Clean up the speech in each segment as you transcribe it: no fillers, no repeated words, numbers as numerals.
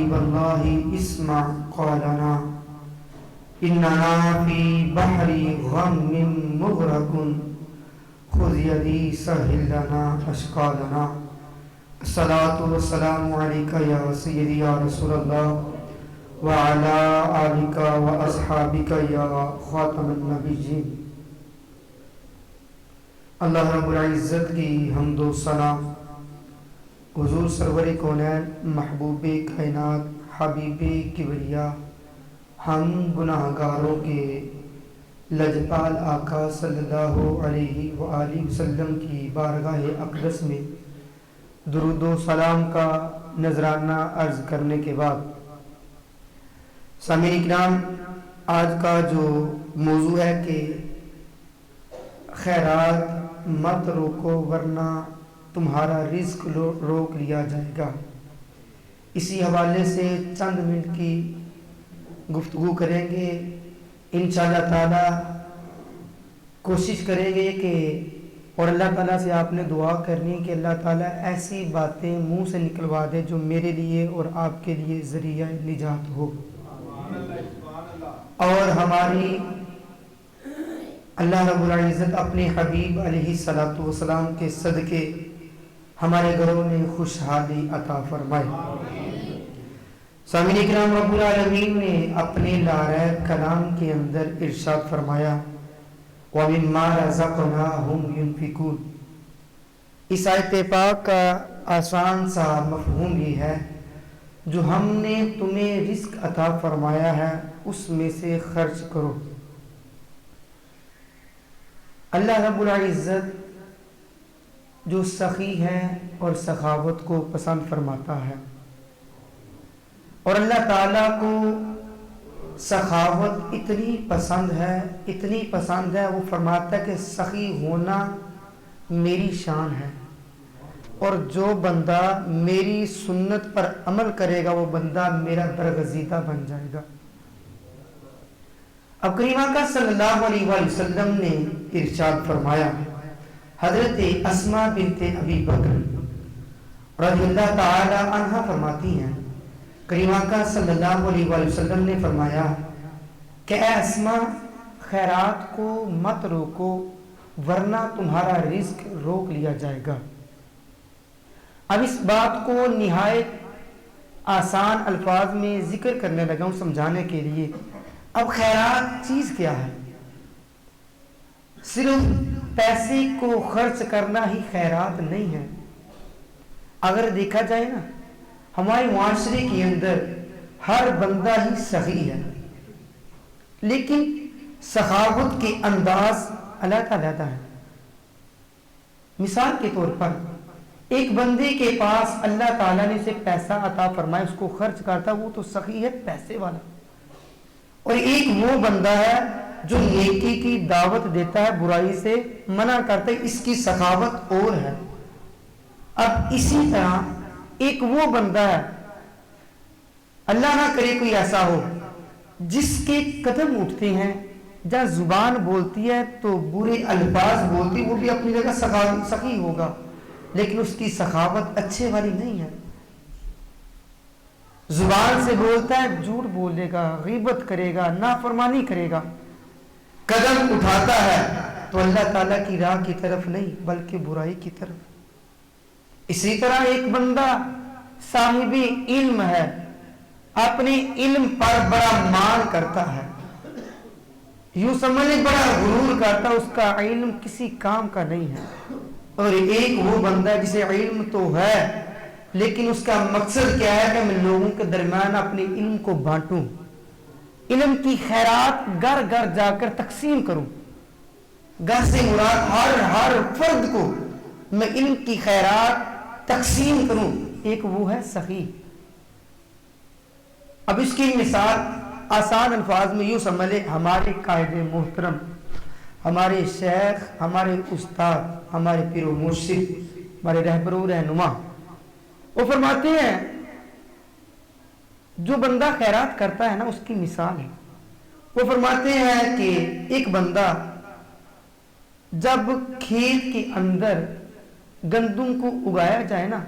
حبیب اللہ اسمع قولنا اننا فی بحر غم مغرق خذ یدی سہل لنا اشقالنا الصلاۃ والسلام علیک یا سیدی یا رسول اللہ وعلی آلک واصحابک یا خاتم النبیین۔ اللہ رب العزت کی حمد و ثنا حضور سرور کونین محبوب کائنات حبیب کبریا ہم گناہ گاروں کے لجپال آقا صلی اللہ علیہ وآلہ وسلم کی بارگاہ اقدس میں درود و سلام کا نذرانہ عرض کرنے کے بعد، سامعین کرام، آج کا جو موضوع ہے کہ خیرات مت روکو ورنہ تمہارا رزق روک لیا جائے گا، اسی حوالے سے چند منٹ کی گفتگو کریں گے۔ انشاءاللہ تعالی کوشش کریں گے کہ اور اللہ تعالیٰ سے آپ نے دعا کرنی کہ اللہ تعالیٰ ایسی باتیں منہ سے نکلوا دے جو میرے لیے اور آپ کے لیے ذریعہ نجات ہو، اور ہماری اللہ رب العزت اپنے حبیب علیہ الصلوۃ والسلام کے صدقے ہمارے گھروں میں خوشحالی عطا فرمائے۔ سامعین اکرام، رب العالمین نے اپنے لاریب کلام کے اندر ارشاد فرمایا وَمِمَّا رَزَقْنَاهُمْ يُنْفِقُونَ۔ اس آیت پاک کا آسان سا مفہوم یہ ہے، جو ہم نے تمہیں رزق عطا فرمایا ہے اس میں سے خرچ کرو۔ اللہ رب العزت جو سخی ہے اور سخاوت کو پسند فرماتا ہے، اور اللہ تعالیٰ کو سخاوت اتنی پسند ہے، وہ فرماتا ہے کہ سخی ہونا میری شان ہے، اور جو بندہ میری سنت پر عمل کرے گا وہ بندہ میرا برگزیدہ بن جائے گا۔ اب کریم آقا صلی اللہ علیہ وآلہ وسلم نے ارشاد فرمایا، حضرت اسماء بنت ابی بکر رضی اللہ تعالی عنہ فرماتی ہیں، کریم آقا صلی اللہ علیہ وآلہ وسلم نے فرمایا کہ اے اسماء، خیرات کو مت روکو ورنہ تمہارا رزق روک لیا جائے گا۔ اب اس بات کو نہایت آسان الفاظ میں ذکر کرنے لگا ہوں سمجھانے کے لیے۔ اب خیرات چیز کیا ہے؟ صرف پیسے کو خرچ کرنا ہی خیرات نہیں ہے۔ اگر دیکھا جائے نا، ہمارے معاشرے کے اندر ہر بندہ ہی سخی ہے، لیکن سخاوت کے انداز علیحدہ علیحدہ ہے۔ مثال کے طور پر ایک بندے کے پاس اللہ تعالیٰ نے اسے پیسہ عطا فرمایا، اس کو خرچ کرتا، وہ تو سخی ہے، پیسے والا۔ اور ایک وہ بندہ ہے جو نیکی کی دعوت دیتا ہے، برائی سے منع کرتا ہے، اس کی سخاوت اور ہے۔ اب اسی طرح ایک وہ بندہ ہے، اللہ نہ کرے کوئی ایسا ہو، جس کے قدم اٹھتے ہیں، جہاں زبان بولتی ہے تو برے الفاظ بولتی، وہ بھی اپنی جگہ سخی ہوگا، لیکن اس کی سخاوت اچھے والی نہیں ہے۔ زبان سے بولتا ہے، جھوٹ بولے گا، غیبت کرے گا، نافرمانی کرے گا، قدم اٹھاتا ہے تو اللہ تعالیٰ کی راہ کی طرف نہیں بلکہ برائی کی طرف۔ اسی طرح ایک بندہ صاحب علم ہے، اپنے علم پر بڑا مال کرتا ہے، یوں سمجھے بڑا غرور کرتا، اس کا علم کسی کام کا نہیں ہے۔ اور ایک وہ بندہ جسے علم تو ہے لیکن اس کا مقصد کیا ہے کہ میں لوگوں کے درمیان اپنے علم کو بانٹوں، علم کی خیرات گھر گھر جا کر تقسیم کروں، گھر سے مراد ہر فرد کو میں علم کی خیرات تقسیم کروں۔ ایک وہ ہے سخی۔ اب اس کی مثال آسان الفاظ میں یوں سمجھ لیں، ہمارے قائد محترم، ہمارے شیخ، ہمارے استاد، ہمارے پیر و مرشد، ہمارے رہبر و رہنما، وہ فرماتے ہیں جو بندہ خیرات کرتا ہے نا، اس کی مثال ہے۔ وہ فرماتے ہیں کہ ایک بندہ جب کھیت کے اندر گندم کو اگایا جائے نا،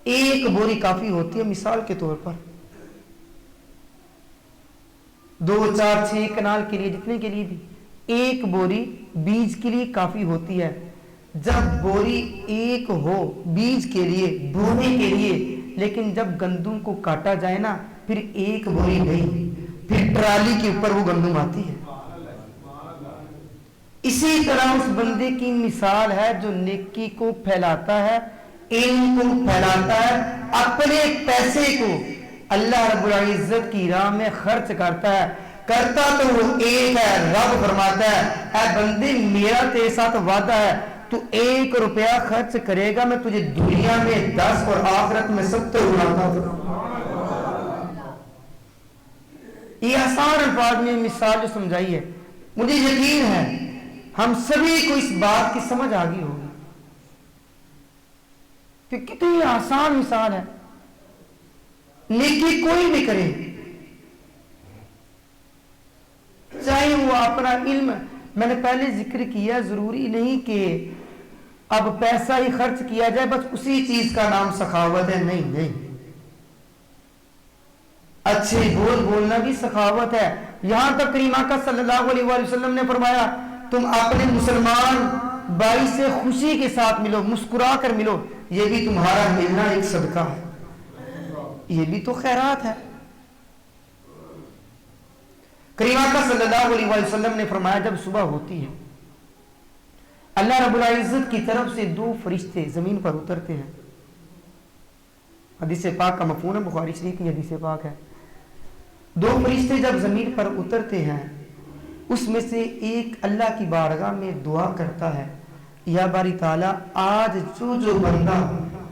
ایک بوری کافی ہوتی ہے، مثال کے طور پر 2 4 6 کنال کے لیے, جتنے کے لیے بھی, ایک بوری بیج کے لیے کافی ہوتی ہے. جب بوری ایک ہو بیج کے لیے, بونے کے لیے, لیکن جب گندم کو کاٹا جائے نا, پھر ایک بوری نہیں, پھر ٹرالی کے اوپر وہ گندم آتی ہے. اسی طرح اس بندے کی مثال ہے جو نیکی کو پھیلاتا ہے, علم کو پھیلاتا ہے, اپنے پیسے کو اللہ رب العزت کی راہ میں خرچ کرتا ہے. کرتا تو وہ ایک ہے, رب فرماتا ہے اے بندے میرا تیرے ساتھ وعدہ ہے, تو 1 روپیہ خرچ کرے گا میں تجھے دنیا میں 10 اور آخرت میں 70 اڑاتا ہوں. یہ آسان الفاظ میں مثال جو سمجھائی ہے, مجھے یقین ہے ہم سبھی کو اس بات کی سمجھ آ گئی ہوگی کہ کتنی آسان مثال ہے. نیکی کوئی بھی کرے, چاہے وہ اپنا علم, میں نے پہلے ذکر کیا, ضروری نہیں کہ اب پیسہ ہی خرچ کیا جائے بس اسی چیز کا نام سخاوت ہے. نہیں نہیں, اچھے بول بولنا بھی سخاوت ہے. یہاں تک کریم آقا صلی اللہ علیہ وآلہ وسلم نے فرمایا تم اپنے مسلمان بھائی سے خوشی کے ساتھ ملو, مسکرا کر ملو, یہ بھی تمہارا ملنا ایک صدقہ ہے, یہ بھی تو خیرات ہے. کریم آقا صلی اللہ علیہ وآلہ وسلم نے فرمایا جب صبح ہوتی ہے اللہ رب العزت کی طرف سے 2 فرشتے زمین پر اترتے ہیں. حدیث پاک کا مفہوم ہے, بخاری شریف کی حدیث پاک ہے. 2 فرشتے جب زمین پر اترتے ہیں, اس میں سے ایک اللہ کی بارگاہ میں دعا کرتا ہے, یا باری تعالیٰ آج جو بندہ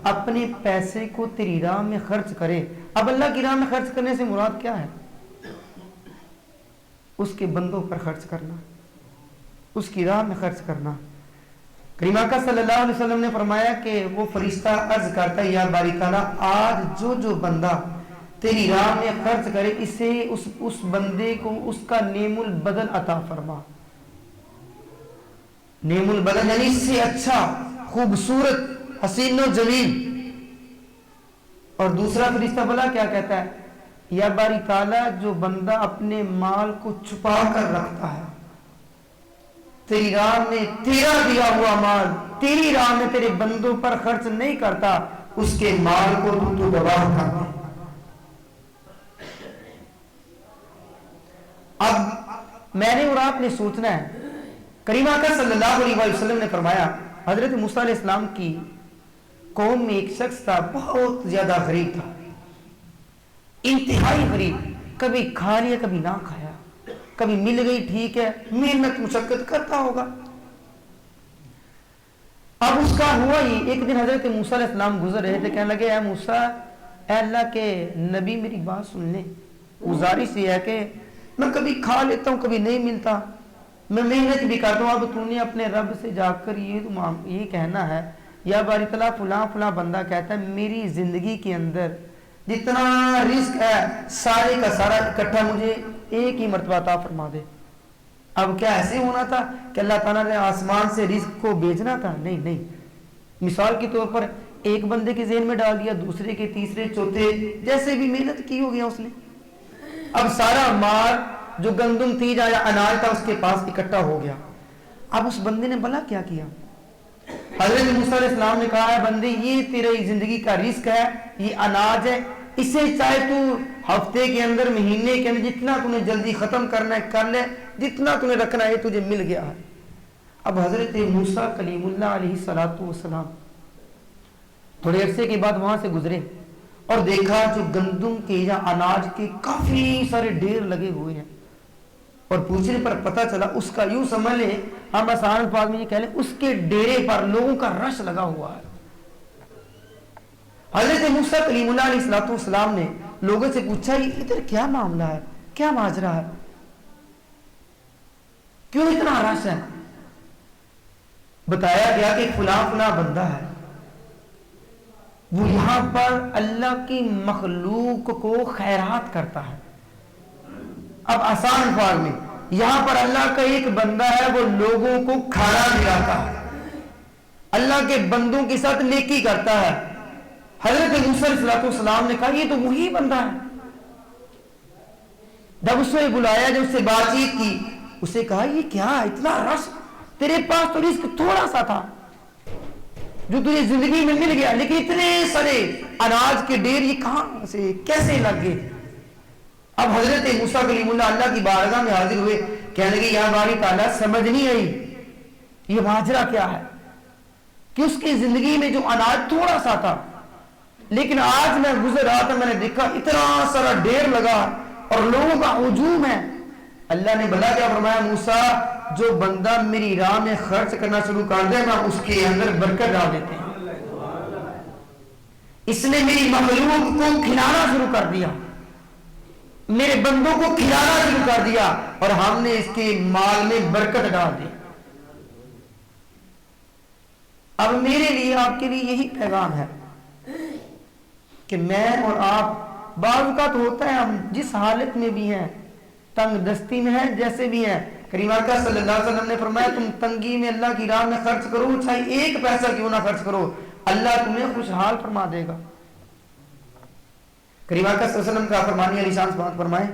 اپنے پیسے کو تیری راہ میں خرچ کرے. اب اللہ کی راہ میں خرچ کرنے سے مراد کیا ہے؟ اس کے بندوں پر خرچ کرنا, اس کی راہ میں خرچ کرنا. کریم آقا صلی اللہ علیہ وسلم نے فرمایا کہ وہ فرشتہ عرض کرتا ہے یا باری تعالیٰ آج جو بندہ تیری راہ میں خرچ کرے اسے اس بندے کو اس کا نعم البدن عطا فرما. نعم البدن یعنی اس سے اچھا, خوبصورت, حسین و جمیل. اور دوسرا فرشتہ بلا کیا کہتا ہے, یا باری تعالیٰ جو بندہ اپنے مال کو چھپا کر رکھتا ہے, تیری راہ میں تیرا دیا ہوا مال تیری راہ میں تیرے بندوں پر خرچ نہیں کرتا, اس کے مال کو تو گواہ کر دے. اب میں نے اور آپ نے سوچنا ہے, کریم آقا صلی اللہ علیہ وسلم نے فرمایا حضرت موسیٰ علیہ السلام کی قوم میں ایک شخص تھا, بہت زیادہ غریب تھا, انتہائی غریب, کبھی کھا لیا کبھی نہ کھایا, کبھی مل گئی ٹھیک ہے, محنت مشقت کرتا ہوگا. اب اس کا ہوا ہی, ایک دن حضرت موسیٰ علیہ السلام گزر رہے تھے, کہنے لگے اے موسیٰ, اے اللہ کے نبی میری بات سن لیں, گزارش یہ ہے کہ میں کبھی کھا لیتا ہوں کبھی نہیں ملتا, میں محنت بھی کرتا ہوں, اب تو نے اپنے رب سے جا کر یہ کہنا ہے یا باری تعالیٰ فلاں فلاں بندہ کہتا ہے میری زندگی کے اندر جتنا رزق ہے سارے کا سارا اکٹھا مجھے ایک ہی مرتبہ عطا فرما دے. اب کیا ایسے ہونا تھا کہ اللہ تعالیٰ نے آسمان سے رزق کو بھیجنا تھا؟ نہیں نہیں, مثال کے طور پر ایک بندے کے ذہن میں ڈال دیا, دوسرے کے, تیسرے, چوتھے, جیسے بھی محنت کی ہو گیا اس نے. اب سارا مال جو گندم تھی یا اناج تھا اس کے پاس اکٹھا ہو گیا. اب اس بندے نے بھلا کیا کیا؟ حضرت موسیٰ علیہ السلام نے کہا ہے بندے یہ تیری زندگی کا رزق ہے, یہ اناج ہے, اسے چاہے تو ہفتے کے اندر, مہینے کے اندر جتنا تو نے جلدی ختم کرنا ہے کر لے, جتنا تو نے رکھنا ہے تجھے مل گیا ہے. اب حضرت موسیٰ کلیم اللہ علیہ السلام تھوڑے عرصے کے بعد وہاں سے گزرے اور دیکھا جو گندم کے یا اناج کے کافی سارے ڈھیر لگے ہوئے ہیں, اور پوچھنے پر پتہ چلا اس کا, یوں سمجھ لیں ہم آسان الفاظ میں یہ کہہ لیں, اس کے ڈیرے پر لوگوں کا رش لگا ہوا ہے. حضرت موسیٰ کلیم اللہ علیہ السلام نے لوگوں سے پوچھا یہ ادھر کیا معاملہ ہے, کیا ماجرا ہے, کیوں اتنا رش ہے؟ بتایا گیا کہ فلاں فلاں بندہ ہے, وہ یہاں پر اللہ کی مخلوق کو خیرات کرتا ہے. اب آسان الفاظ میں یہاں پر اللہ کا ایک بندہ ہے, وہ لوگوں کو کھانا کھلاتا ہے, اللہ کے بندوں کے ساتھ نیکی کرتا ہے. حضرت موسیٰ علیہ السلام نے کہا یہ تو وہی بندہ ہے, جب اسے بلایا، جب اس سے بات چیت کی، اسے کہا یہ کیا اتنا رش، تیرے پاس تو رزق تھوڑا سا تھا جو تجھے زندگی میں مل گیا، لیکن اتنے سارے اناج کے ڈھیر یہ کہاں سے کیسے لگ گئے؟ اب حضرت موسیٰ کلیم اللہ اللہ کی بارگاہ میں حاضر ہوئے، کہنے لگے یا باری تعالیٰ سمجھ نہیں آئی یہ ماجرا کیا ہے کہ اس کی زندگی میں جو اناج تھوڑا سا تھا، لیکن آج میں گزر رہا تھا، میں نے دیکھا اتنا سارا ڈھیر لگا اور لوگوں کا ہجوم ہے۔ اللہ نے بلا کیا فرمایا، موسیٰ جو بندہ میری راہ میں خرچ کرنا شروع کر دے میں اس کے اندر برکت ڈال دیتے ہیں۔ اس نے میری مخلوق کو کھلانا شروع کر دیا، میرے بندوں کو کھلانا شروع کر دیا، اور ہم نے اس کے مال میں برکت ڈال دی۔ اب میرے لیے آپ کے لیے یہی پیغام ہے کہ میں اور آپ بعض اوقات ہوتا ہے ہم جس حالت میں بھی ہیں، تنگ دستی میں ہیں، جیسے بھی ہیں، کریم آقا صلی اللہ علیہ وسلم نے فرمایا تم تنگی میں اللہ کی راہ میں خرچ کرو، چاہے ایک پیسہ کیوں نہ خرچ کرو، اللہ تمہیں خوشحال فرما دے گا۔ کریم آقا صلی اللہ علیہ وسلم کا فرمانی علی شان بات فرمائے،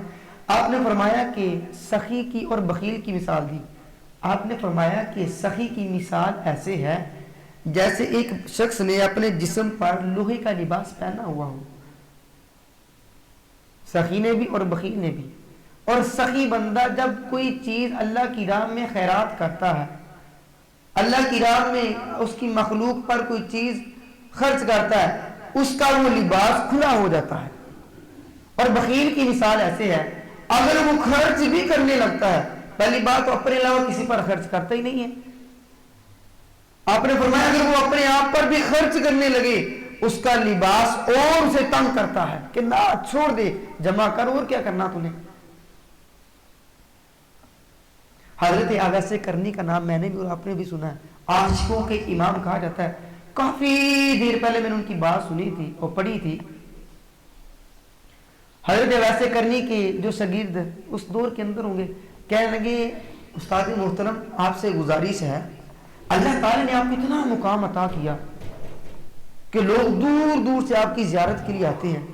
آپ نے فرمایا کہ سخی کی اور بخیل کی مثال دی۔ آپ نے فرمایا کہ سخی کی مثال ایسے ہے جیسے ایک شخص نے اپنے جسم پر لوہے کا لباس پہنا ہوا ہو، سخی نے بھی اور بخیل نے بھی۔ اور سخی بندہ جب کوئی چیز اللہ کی راہ میں خیرات کرتا ہے، اللہ کی راہ میں اس کی مخلوق پر کوئی چیز خرچ کرتا ہے، اس کا وہ لباس کھلا ہو جاتا ہے۔ اور بخیل کی مثال ایسے ہے، اگر وہ خرچ بھی کرنے لگتا ہے، پہلی بات تو اپنے علاوہ کسی پر خرچ کرتا ہی نہیں ہے۔ آپ نے فرمایا اگر وہ اپنے آپ پر بھی خرچ کرنے لگے، اس کا لباس اور اسے تنگ کرتا ہے کہ نہ چھوڑ دے، جمع کر، اور کیا کرنا تُو نے۔ حضرت آغاز کرنی کا نام میں نے بھی اور آپ نے بھی سنا ہے، عاشقوں کے امام کہا جاتا ہے۔ کافی دیر پہلے میں نے ان کی بات سنی تھی اور پڑھی تھی۔ حضرت آغاز کرنی کے جو شاگرد اس دور کے اندر ہوں گے، کہنے لگے استاد محترم آپ سے گزارش ہے، اللہ تعالی نے آپ کو اتنا مقام عطا کیا کہ لوگ دور دور سے آپ کی زیارت کے لیے آتے ہیں،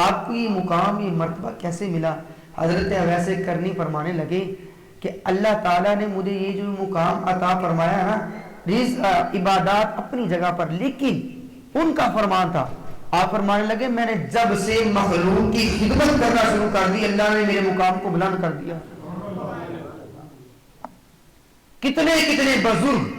آپ کو یہ مقام یہ مرتبہ کیسے ملا؟ حضرت آغاز کرنی فرمانے لگے کہ اللہ تعالیٰ نے مجھے یہ جو مقام عطا فرمایا نا، رزق عبادات اپنی جگہ پر، لیکن ان کا فرمان تھا۔ آپ فرمانے لگے میں نے جب سے مخلوق کی خدمت کرنا شروع کر دی، اللہ نے میرے مقام کو بلند کر دیا۔ کتنے کتنے بزرگ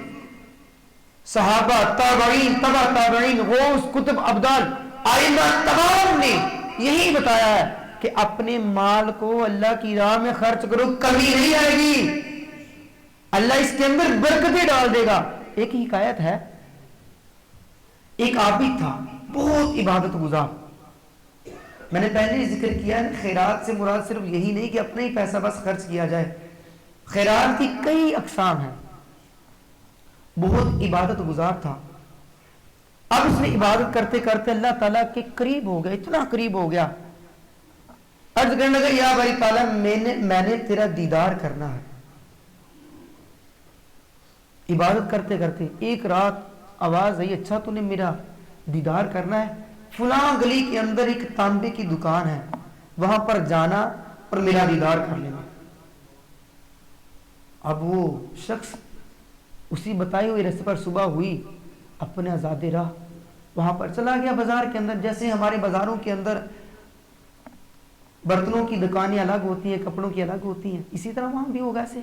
صحابہ، تابعین، تبع تابعین، غوث، کتب، ابدال، ائمہ تمام نے یہی بتایا ہے کہ اپنے مال کو اللہ کی راہ میں خرچ کرو، کمی نہیں آئے گی، اللہ اس کے اندر برکتیں ڈال دے گا۔ ایک حکایت ہے، ایک عابد تھا بہت عبادت گزار۔ میں نے پہلے ذکر کیا ہے، خیرات سے مراد صرف یہی نہیں کہ اپنے ہی پیسہ بس خرچ کیا جائے، خیرات کی کئی اقسام ہیں۔ بہت عبادت گزار تھا۔ اب اس نے عبادت کرتے کرتے اللہ تعالیٰ کے قریب ہو گیا، اتنا قریب ہو گیا، عرض کرنے لگا یا باری تعالیٰ میں نے تیرا دیدار کرنا ہے۔ عبادت کرتے کرتے ایک رات آواز آئی، اچھا تو نے میرا دیدار کرنا ہے، فلاں گلی کے اندر ایک تانبے کی دکان ہے، وہاں پر جانا اور میرا دیدار کر لینا۔ اب وہ شخص اسی بتائی ہوئی رستے پر صبح ہوئی، اپنے آزاد راہ وہاں پر چلا گیا۔ بازار کے اندر، جیسے ہمارے بازاروں کے اندر برتنوں کی دکانیں الگ ہوتی ہیں، کپڑوں کی الگ ہوتی ہیں، اسی طرح وہاں بھی ہوگا ایسے۔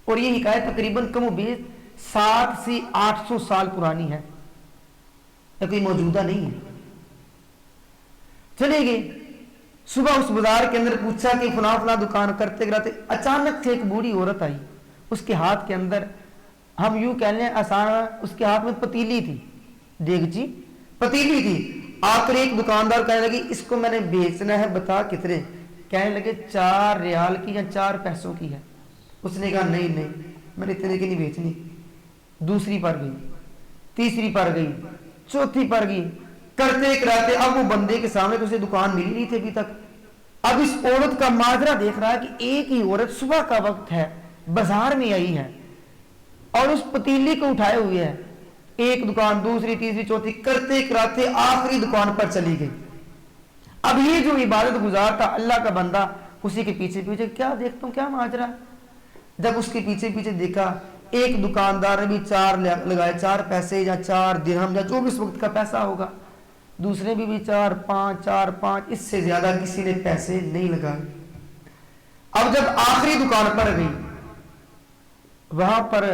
اور یہ حکایت تقریباً کم و بیش 700 سے 800 سال پرانی ہے، یا کوئی موجودہ نہیں ہے۔ چلے گئے، صبح اس بازار کے اندر پوچھا کہ فلاں فلاں دکان کرتے کراتے اچانک سے ایک بوڑھی عورت آئی، اس کے ہاتھ کے اندر ہم یوں کہہ لیں آسان، اس کے ہاتھ میں پتیلی تھی، دیگچی پتیلی تھی۔ آ کر ایک دکاندار کہنے لگی اس کو میں نے بیچنا ہے، بتا کتنے؟ کہنے لگے 4 ریال کی یا 4 پیسوں کی ہے۔ اس نے کہا نہیں نہیں میں نے اتنے کی نہیں بیچنی۔ دوسری پر گئی، تیسری پر گئی، چوتھی پر گئی، کرتے کراتے اب وہ بندے کے سامنے تو اسے دکان ملی نہیں تھی ابھی تک۔ اب اس عورت کا ماجرا دیکھ رہا ہے کہ ایک ہی عورت صبح کا وقت ہے، بازار میں آئی ہے اور اس پتیلی کو اٹھائے ہوئے ہے، ایک دکان، دوسری، تیسری، چوتھی، کرتے کراتے آخری دکان پر چلی گئی۔ اب یہ جو عبادت گزار تھا، اللہ کا بندہ، اسی کے پیچھے پیچھے کیا دیکھتا ہوں کیا ماجرا. جب اس کے پیچھے پیچھے دیکھا ایک دکاندار نے بھی 4 لگائے, 4 پیسے یا 4 درہم یا جو بھی اس وقت کا پیسہ ہوگا, دوسرے بھی 4 5, اس سے زیادہ کسی نے پیسے نہیں لگائے. اب جب آخری دکان پر گئی, وہاں پر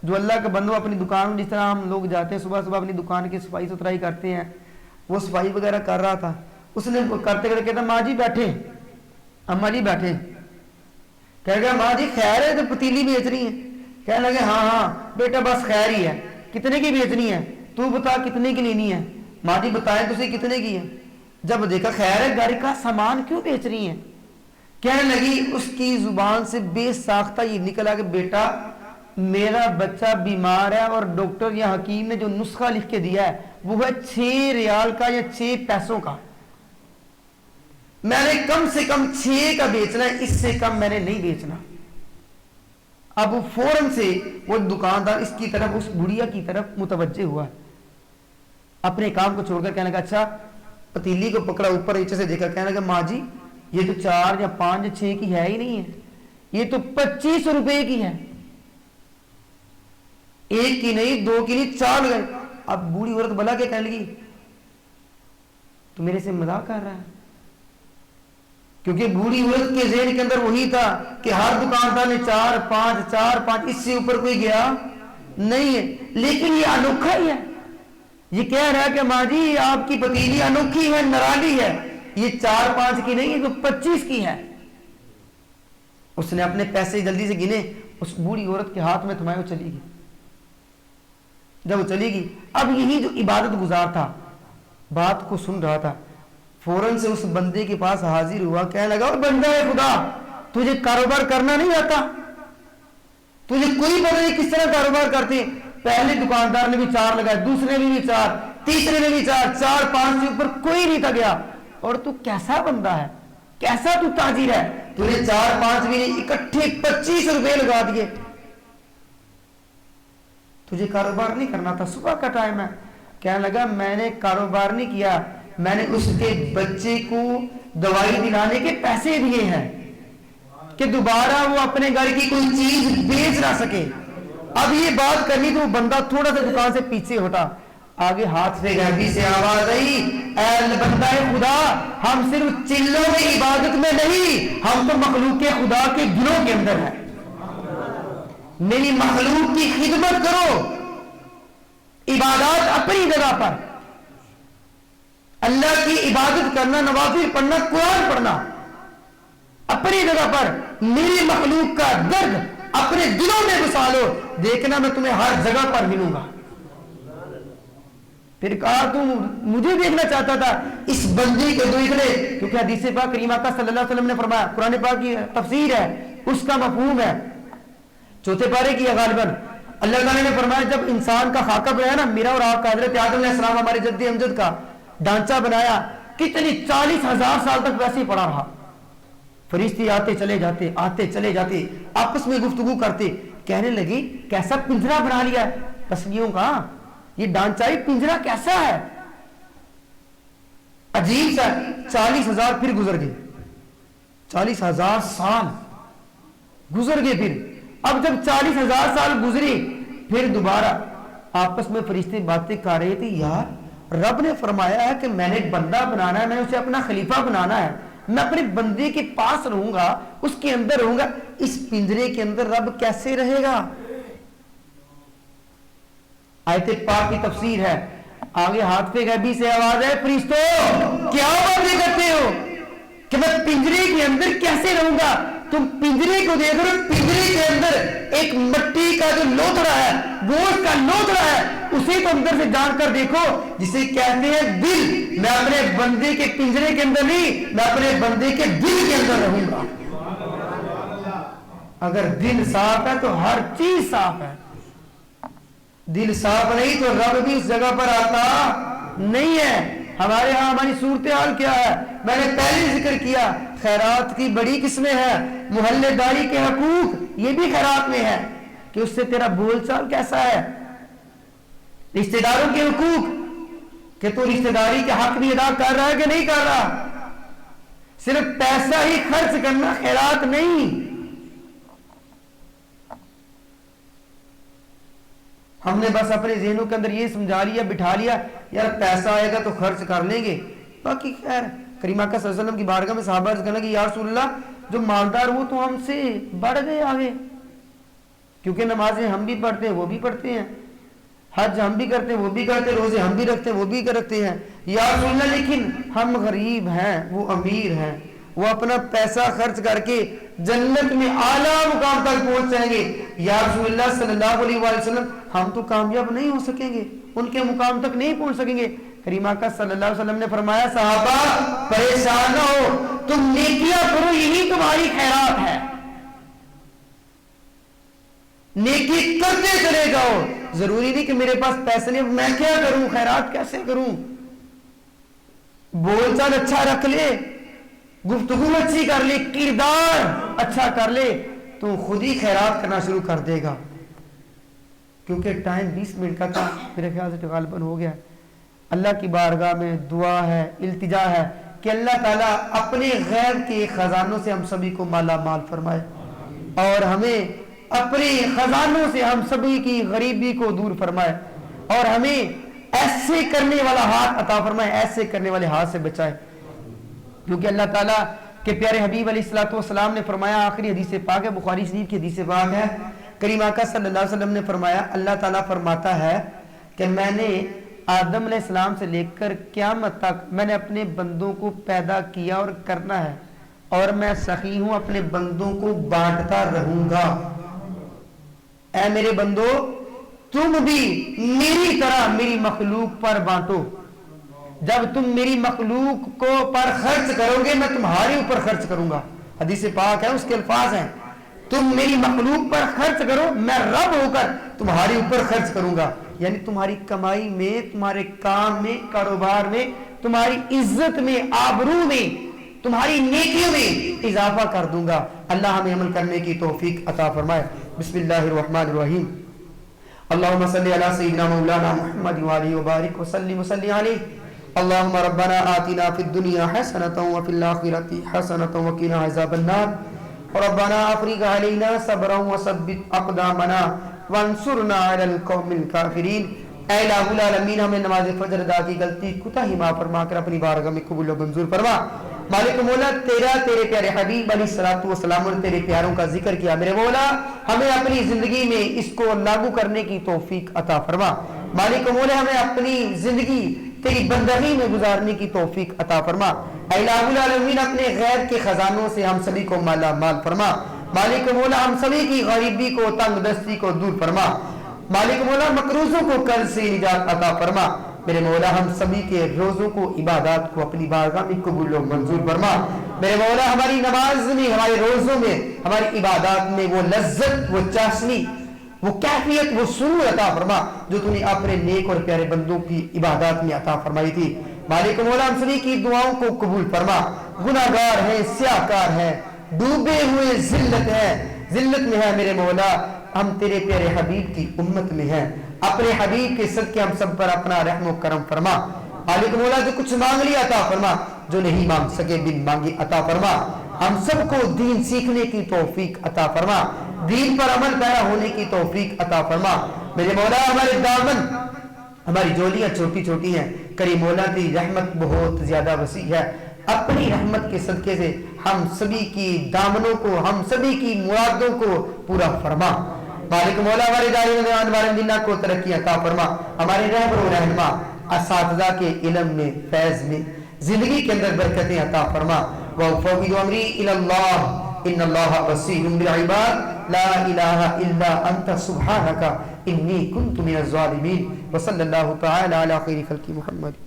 جو اللہ کے بندوں اپنی دکان, جس طرح ہم لوگ جاتے ہیں صبح صبح اپنی دکان کی صفائی ستھرائی کرتے ہیں, وہ صفائی وغیرہ کر رہا تھا. اس نے کرتے کرتے کہتا ماں جی بیٹھے, اماں جی بیٹھے. کہہ گیا ماں جی خیر ہے, تو پتیلی بیچ رہی ہے؟ کہنے لگے ہاں بیٹا بس خیر ہی ہے. کتنے کی بیچنی ہے؟ تو بتا کتنے کی لینی ہے؟ ماں جی بتائیں تو صحیح کتنے کی ہے. جب دیکھا خیر ہے, گھر کا سامان کیوں بیچ رہی ہیں؟ کہنے لگی, اس کی زبان سے بے ساختہ یہ نکلا کہ بیٹا میرا بچہ بیمار ہے اور ڈاکٹر یا حکیم نے جو نسخہ لکھ کے دیا ہے وہ ہے 6 ریال کا یا 6 پیسوں کا, میں نے کم سے کم 6 کا بیچنا ہے, اس سے کم میں نے نہیں بیچنا. اب وہ فوراً سے وہ دکاندار اس کی طرف, اس بڑھیا کی طرف متوجہ ہوا, اپنے کام کو چھوڑ کر کہنے لگا اچھا, پتیلی کو پکڑا اوپر نیچے سے دیکھا, کہنے لگا ماں جی یہ تو 4 یا 5 یا 6 کی ہے ہی نہیں ہے, یہ تو 25 روپے کی ہے. 1 کی نہیں, 2 کی نہیں, 4 گئے. اب بوڑھی عورت بلا کے کہنے لگی تو میرے سے مذاق کر رہا ہے, کیونکہ بوڑھی عورت کے ذہن کے اندر وہی تھا کہ ہر دکاندار نے 4 5 اس سے اوپر کوئی گیا نہیں ہے. لیکن یہ انوکھا ہی ہے, یہ کہہ رہا ہے کہ ماں جی آپ کی پتیلی انوکھی ہے, نرالی ہے, یہ 4 5 کی نہیں, یہ تو 25 کی ہے. اس نے اپنے پیسے جلدی سے گنے, اس بوڑھی عورت کے ہاتھ میں تھمائے, وہ چلی گئی. جب وہ چلی گئی, اب یہی جو عبادت گزار تھا بات کو سن رہا تھا, فوراً سے اس بندے کے پاس حاضر ہوا, کہنے لگا اور بندہ ہے خدا, تجھے کاروبار کرنا نہیں آتا؟ تجھے کوئی پتہ نہیں کس طرح کاروبار کرتے؟ پہلے دکاندار نے بھی 4 لگائے, دوسرے نے بھی 4, تیسرے نے بھی 4, 5 سے اوپر کوئی نہیں تھا گیا. اور تو کیسا بندہ ہے, کیسا تو تاجر ہے, تجھے 4 5 بھی نہیں, اکٹھے 25 روپے لگا دیے. تجھے کاروبار نہیں کرنا تھا, صبح کا ٹائم ہے. کہنے لگا میں نے کاروبار نہیں کیا, میں نے اس کے بچے کو دوائی دلانے کے پیسے دیے ہیں کہ دوبارہ وہ اپنے گھر کی کوئی چیز بیچ نہ سکے. اب یہ بات کرنی تو وہ بندہ تھوڑا سا دکان سے پیچھے ہٹا, آگے ہاتھ سے غیبی سے آواز آئی, اے بندہ خدا, ہم صرف چلوں میں عبادت میں نہیں, ہم تو مخلوق خدا کے دلوں کے اندر ہیں. میری مخلوق کی خدمت کرو, عبادات اپنی جگہ پر, اللہ کی عبادت کرنا, نوافل پڑھنا, قرآن پڑھنا اپنی جگہ پر, میری مخلوق کا درد اپنے دلوں میں بسا لو, دیکھنا میں تمہیں ہر جگہ پر ملوں گا. پھر کہا تم مجھے دیکھنا چاہتا تھا, اس بندے کو دیکھ لے, کیونکہ حدیث پاک کریم آقا صلی اللہ علیہ وسلم نے فرمایا, قرآن پاک کی تفسیر ہے, اس کا مفہوم ہے, 4 پارے کی ہے غالباً. اللہ تعالیٰ نے فرمایا جب انسان کا خاکہ بنایا نا, میرا اور آپ کا حضرت آدم علیہ السلام ہمارے جد امجد کا ڈھانچہ بنایا, کتنی 40,000 سال تک ویسے ہی پڑا رہا. فرشتے آتے چلے جاتے, آتے چلے جاتے, آپس میں گفتگو کرتے. کہنے لگی کیسا پنجرا بنا لیا ہے تسلیوں کا, یہ ڈھانچائی پنجرا کیسا ہے, عجیب سا. 40,000 پھر گزر گئے, 40,000 سال گزر گئے. پھر اب جب 40,000 سال گزری, پھر دوبارہ آپس میں فرشتے باتیں کر رہے تھے, یار رب نے فرمایا ہے کہ میں نے ایک بندہ بنانا ہے, میں نے اسے اپنا خلیفہ بنانا ہے, میں اپنے بندے کے پاس رہوں گا, اس کے اندر رہوں گا, اس پنجرے کے اندر رب کیسے رہے گا؟ آیت پاک کی تفسیر ہے, آگے ہاتھ پہ غیبی سے آواز ہے, فرشتوں کیا باتیں کرتے ہو کہ میں پنجرے کے اندر کیسے رہوں گا؟ تم پنجرے کو دیکھ رہے ہو, پنجرے کے اندر ایک مٹی کا جو لوتھڑا ہے, گوشت کا لوتھڑا ہے, اسے تو اندر سے جان کر دیکھو, جسے کہتے ہیں دل. میں اپنے بندے کے پنجرے کے اندر نہیں, میں اپنے بندے کے دل کے اندر رہوں گا. اگر دل صاف ہے تو ہر چیز صاف ہے, دل صاف نہیں تو رب بھی اس جگہ پر آتا نہیں ہے. ہمارے ہاں ہماری صورتحال کیا ہے, میں نے پہلے ذکر کیا, خیرات کی بڑی قسمیں ہیں, محلے داری کے حقوق یہ بھی خیرات میں ہے کہ اس سے تیرا بول چال کیسا ہے, رشتہ داروں کے حقوق کہ تو رشتہ داری کے حق بھی ادا کر رہا ہے کہ نہیں کر رہا, صرف پیسہ ہی خرچ کرنا خیرات نہیں. ہم نے بس اپنے ذہنوں کے اندر یہ سمجھا لیا, بٹھا لیا, یار پیسہ آئے گا تو خرچ کر لیں گے, باقی خیر. کریمہ کا صلی اللہ علیہ وسلم کی بارگاہ میں صحابہ عرض کرنا کہ یا رسول اللہ جو مالدار وہ تو ہم سے بڑھ گئے آگے, کیونکہ نمازیں ہم بھی پڑھتے ہیں وہ بھی پڑھتے ہیں, حج ہم بھی کرتے ہیں وہ بھی کرتے ہیں, روزے ہم بھی رکھتے ہیں وہ بھی رکھتے ہیں. یا رسول اللہ لیکن ہم غریب ہیں, وہ امیر ہیں, وہ اپنا پیسہ خرچ کر کے جنت میں اعلیٰ مقام تک پہنچ جائیں گے. یا رسول اللہ صلی اللہ علیہ وآلہ وسلم ہم تو کامیاب نہیں ہو سکیں گے, ان کے مقام تک نہیں پہنچ سکیں گے. کریمہ کا صلی اللہ علیہ وسلم نے فرمایا صحابہ پریشان نہ ہو, تم نیکیاں کرو, یہی تمہاری خیرات ہے, نیکی کرتے چلے جاؤ. ضروری نہیں کہ میرے پاس پیسے نہیں, میں کیا کروں, خیرات کیسے کروں. بول چال اچھا رکھ لے, گفتگو اچھی کر لے, کردار اچھا کر لے, تو خود ہی خیرات کرنا شروع کر دے گا. کیونکہ ٹائم 20 منٹ کا تھا, میرے خیال سے غالباً ہو گیا. اللہ کی بارگاہ میں دعا ہے, التجا ہے کہ اللہ تعالیٰ اپنے غیب کے خزانوں سے ہم سبھی کو مالا مال فرمائے, اور ہمیں اپنے خزانوں سے ہم سبھی کی غریبی کو دور فرمائے, اور ہمیں ایسے کرنے والا ہاتھ عطا فرمائے, ایسے کرنے والے ہاتھ سے بچائے. کیونکہ اللہ تعالیٰ کے پیارے حبیب علیہ الصلوۃ والسلام نے فرمایا, آخری حدیث پاک ہے, بخاری شریف کی حدیث پاک ہے, کریمہ کا صلی اللہ علیہ وسلم نے فرمایا اللہ تعالیٰ فرماتا ہے کہ میں نے آدم علیہ السلام سے لے کر قیامت تک میں نے اپنے بندوں کو پیدا کیا اور کرنا ہے, اور میں سخی ہوں, اپنے بندوں کو بانٹتا رہوں گا. اے میرے بندو تم بھی میری طرح میری مخلوق پر بانٹو. جب تم میری مخلوق کو پر خرچ کرو گے میں تمہارے اوپر خرچ کروں گا. حدیث پاک ہے, اس کے الفاظ ہیں تم میری مخلوق پر خرچ کرو, میں رب ہو کر تمہارے اوپر خرچ کروں گا. یعنی تمہاری کمائی میں, تمہارے کام میں, کاروبار میں, تمہاری عزت میں, آبرو میں, تمہاری نیکیوں میں اضافہ کر دوں گا. اللہ ہمیں عمل کرنے کی توفیق عطا فرمائے. بسم اللہ الرحمن الرحیم. اللہم صلی علی سیدنا مولانا محمد وآلہ وبارک وسلم وسلم علیہ. اللہم ربنا آتنا فی الدنیا حسنۃ وفی الآخرۃ حسنۃ وقنا عذاب النار. ربنا افرغ علینا صبرا وثبت اقدامنا وانصرنا علی القوم الکافرین. اے الہ العالمین ہمیں نماز فجر ادا کی غلطی کوتاہی معاف فرما کر اپنی بارگاہ میں قبول و منظور فرما. مالک مولا تیرے پیارے حبیب علیہ الصلوۃ والسلام اور تیرے پیاروں کا ذکر کیا, میرے مولا ہمیں اپنی زندگی میں اس کو لاگو کرنے کی توفیق عطا فرما. مالک مولا ہمیں اپنی زندگی تیری بندگی میں گزارنے کی توفیق عطا فرما. اے الہ العالمین اپنے غیب کے خزانوں سے ہم سبھی کو مالا مال فرما. مالک مولا ہم سبھی کی غریبی کو, تنگ دستی کو دور فرما. مالک مولا مقروضوں کو قرض سے نجات عطا فرما. میرے مولا ہم سبھی کے روزوں کو, عبادات کو اپنی بارگاہ میں قبول و منظور فرما. میرے مولا ہماری نماز میں, ہمارے روزوں میں, ہماری عبادات میں وہ لذت, وہ چاشنی, وہ کیفیت, وہ سرور عطا فرما جو تو نے اپنے نیک اور پیارے بندوں کی عبادات میں عطا فرمائی تھی. مالک مولا ہم سبھی کی دعاؤں کو قبول فرما. گناہگار ہیں, سیاہکار ہیں, ڈوبے ہوئے ذلت میں ہے میرے مولا, ہم تیرے پیارے حبیب کی امت میں ہیں. اپنے حبیب کے صدقے ہم سب پر اپنا رحم و کرم فرما. مالک مولا جو کچھ مانگ لیا عطا فرما, جو نہیں مانگ سکے بن مانگے عطا فرما. ہم سب کو دین سیکھنے کی توفیق عطا فرما, دین پر عمل پیرا ہونے کی توفیق عطا فرما. میرے مولا ہمارے دامن, ہماری جولیاں چھوٹی چھوٹی ہیں, کریم مولا کی رحمت بہت زیادہ وسیع ہے. اپنی رحمت کے صدقے سے ہم سبھی کی دامنوں کو, ہم سبھی کی مرادوں کو پورا فرما. مالک مولا ہمارے دارالمدینہ کو ترقی عطا فرما. ہمارے رہبر و رہنما اساتذہ کے علم میں, فیض میں, زندگی کے اندر برکتیں عطا فرما. وَأُفَوِّضُ أَمْرِي إِلَى اللَّهِ إِنَّ اللَّهَ بَصِيرٌ بِالْعِبَادِ لَا إِلَهَ إِلَّا أَنْتَ سُبْحَانَكَ إِنِّي كُنْتُ مِنَ الظَّالِمِينَ. وصلی اللہ تعالی علی خیر خلق محمد.